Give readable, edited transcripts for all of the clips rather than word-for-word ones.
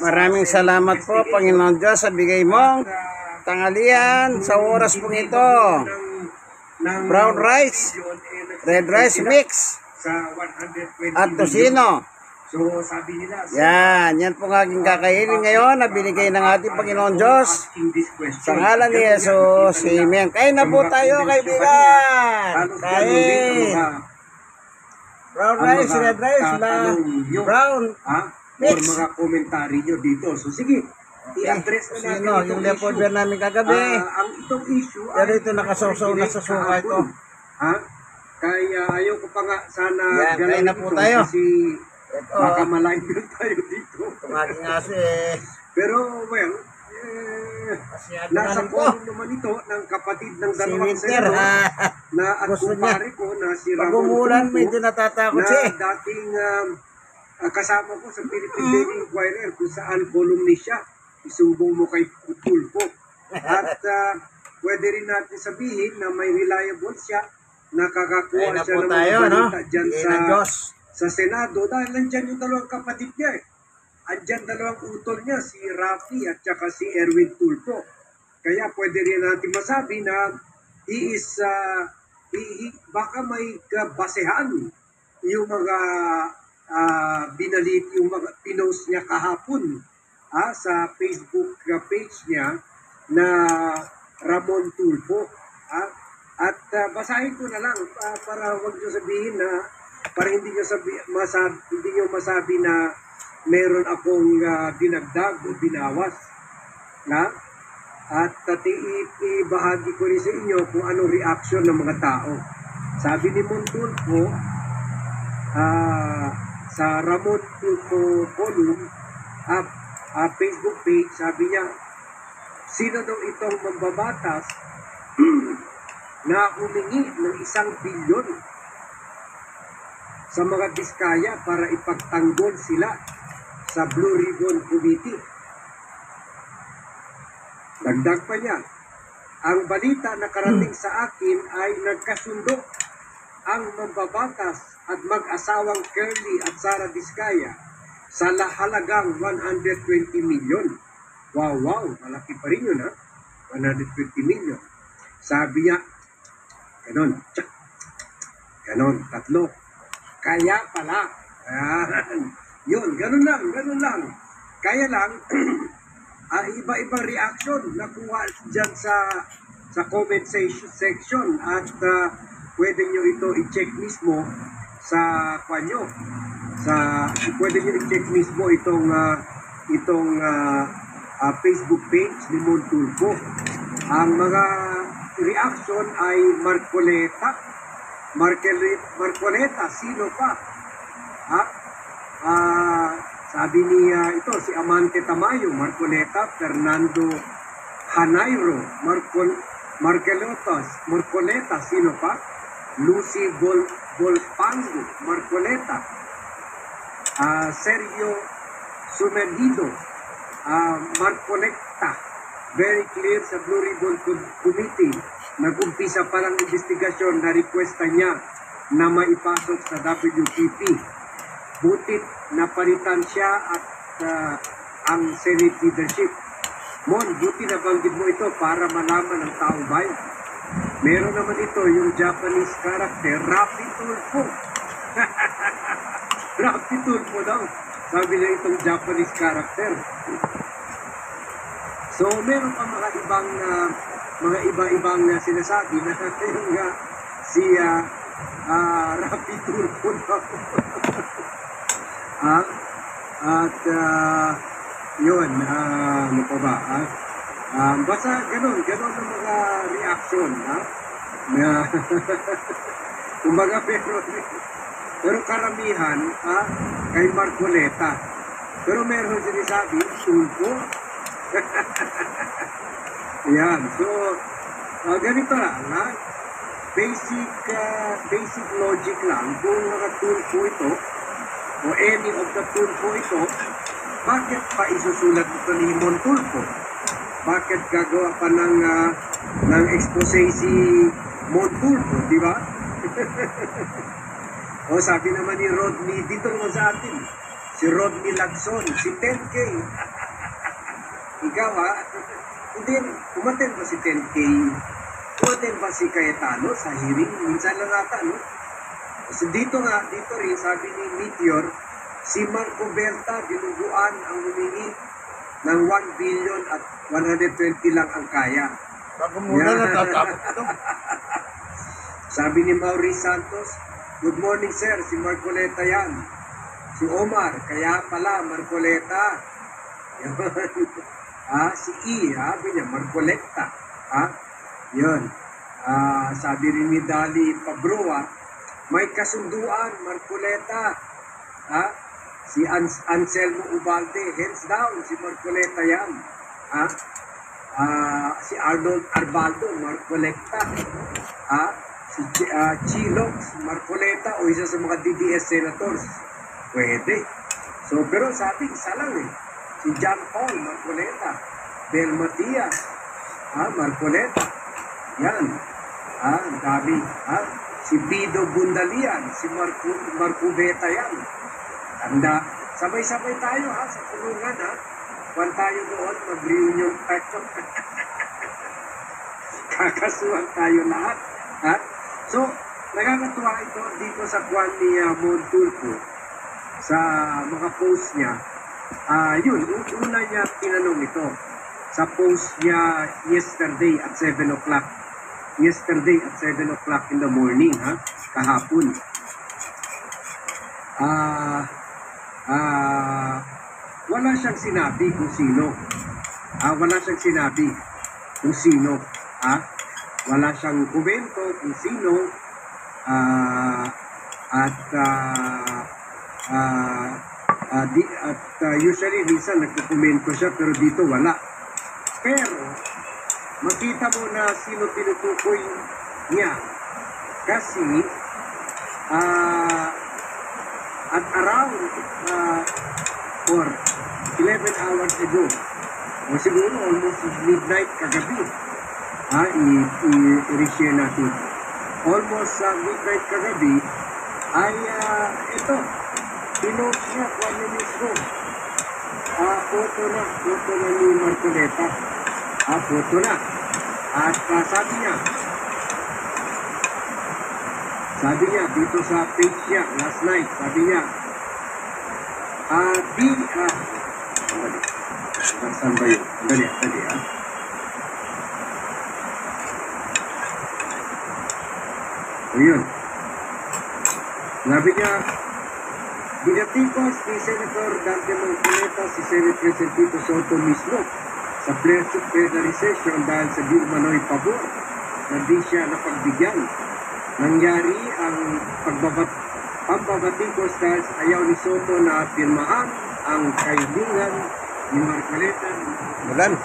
Maraming salamat po, Panginoon Diyos, sa bigay mong tanghalian sa oras pong ito. Brown rice, red rice mix, at tosino. Yan po ang aking kakainin ngayon na binigay ng ating Panginoon Diyos. Sa ngalan ni Jesus, amen. Kain na po tayo, kaibigan. Kain. Brown rice, red rice, brown or mga komentary nyo dito. So sige, i-address na natin yung leopard bear namin kagabi. Ang itong issue pero ito nakasawsaw na sa suka ito. Kaya ayaw ko pa nga sana kain na po tayo. Kasi baka malayo tayo dito. Tumaging aso Pero well, nasa phone naman ito ng kapatid ng dalawang senador na at kumpare ko na si Ramon. Pag umulan, medyo natatakot siya. Dating kasama ko sa Philippine Daily Inquirer kung saan columnist siya. Isubong mo kay Tulfo. At pwede rin natin sabihin na may reliable siya. Nakakakuha siya ng mga balita dyan sa Senado. Dahil nandyan yung dalawang kapatid niya Andyan dalawang utol niya, si Rafi at saka si Erwin Tulfo. Kaya pwede rin natin masabi na he is, baka may basehan yung mga binalit, yung mga pinost niya kahapon sa Facebook page niya na Ramon Tulfo. At basahin ko na lang para wag niyo sabihin na, para hindi niyo masabi na meron akong dinagdag o binawas. At ibahagi ko rin sa inyo kung anong reaction ng mga tao. Sabi ni Montulfo, sa Ramon Tulfo column, Facebook page, sabi niya, sino daw itong mambabatas na humingi ng 1 bilyon sa mga Biskaya para ipagtanggol sila sa Blue Ribbon Committee. Dagdag pa niya, ang balita na karating sa akin ay nagkasundo ang mambabatas at mag-asawang Curly at Sara Biskaya sa halagang 120 milyon. Wow, malaki pa rin yun 120 milyon. Sabi niya, ganon, 3. Kaya pala, yun, ganun lang. Kaya lang, iba-ibang reaction nakuha dyan sa comment section at pwede nyo ito i-check mismo sa kanyo. Pwede nyo i-check mismo itong Facebook page ni Montulfo. Ang mga reaction ay Marcoleta, sino pa? Sabi niya si Amante Tamayo, Marcoleta, Fernando Hanairo, Marcoleta, sino pa? Lucy Volpango, Marcoleta, Sergio Sumedido, Marcoleta, very clear sa Blue Ribbon Committee. Nag-umpisa pa lang investigasyon na requesta niya na maipasok sa WPP. Butit napalitan siya at ang Senate leadership. Mon, buti nabanggit mo ito para malaman ng taong bayan. Meron naman ito yung Japanese character, Rafi Tulfo. Rafi Tulfo daw. Sabi na itong Japanese character. So, meron pa mga iba-ibang sinasabi na yung si Rafi Tulfo daw. At yun, ano pa ba? Basta ganun ang mga reaction. Kumbaga, pero karamihan kay Marcoleta. Pero meron sinasabi, Tulfo. Yan. So, ganito lang. Basic logic lang. Kung Tulfo ito, o any of the Tulfo ito, bakit pa isusulat ito ni Montulfo? Bakit gagawa pa ng expose si Montulfo, di ba? O sabi naman ni Rodney, dito naman sa atin, si Rodney Lagson, si 10K. Ikaw ha? Hindi, umaten ba si 10K? Umaten ba si Cayetano sa hearing? Minsan lang ata, no? So dito rin, sabi ni Meteor, si Marco Berta, dinuguan ang humingi ng 1 billion at 120 lang ang kaya. Bago muna natatapos ito. Sabi ni Maurice Santos, good morning sir, si Marcoleta yan. Si Omar, kaya pala Marcoleta. Yan. Si E, sabi niya, Marcoleta. Yun. Sabi rin ni Dali Pabroa, may kasunduan, Marcoleta. Si Anselmo Ubalde, hands down, si Marcoleta yan. Si Arnold Arbaldo, Marcoleta. Si Chilox, Marcoleta, o isa sa mga DDS senators. Pwede. So, pero sabi, isa lang eh. Si John Paul, Marcoleta. Bel Matias, Marcoleta. Yan. Ang dami. Si Bido Bundalian, si Marco Beta yan. Tanda, sabay-sabay tayo sa kulungan Kuwan tayo doon, mag-reunion tayo. Kakasuhan tayo lahat. So, nakakatuwa ito dito sa kuwan ni Montulfo sa mga post niya. Yun, una niya tinanong ito sa post niya yesterday at 7 o'clock. Yesterday at 7 o'clock in the morning, kahapon. Wala siyang sinabi kung sino. Wala siyang sinabi kung sino. Wala siyang komento kung sino. Usually minsan nagkukomento siya pero dito wala. Pero makita mo na sino tinutukoy niya. Kasi at around or 11 hours ago o siguro almost midnight kagabi i-reshare natin almost midnight kagabi ay ito pinost niya kung ano mismo photo na ni Marcoleta photo na at sabi niya dito sa page niya last night sabi niya saan ba yun? Dali Ayun. Sabi niya, binatikos ni Senator Dante Marcoleta si Senate President Tito Soto mismo sa plenary session dahil sa di umano'y pabor na di siya napagbigyan. Nangyari ang pambabatikos dahil sa ayaw ni Soto na pirmahan ang kaibigan ni Marcoleta. Bulan.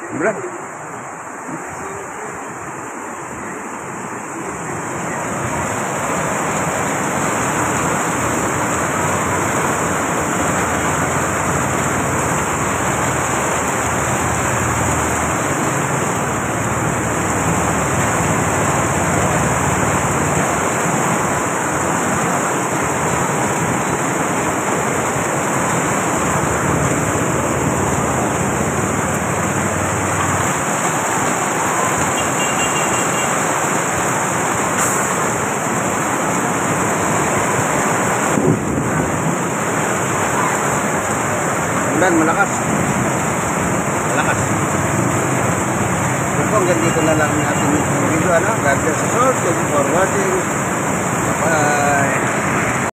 Malakas. Ito po, hanggang dito na lang natin yung video. God bless us all. Thank you for watching.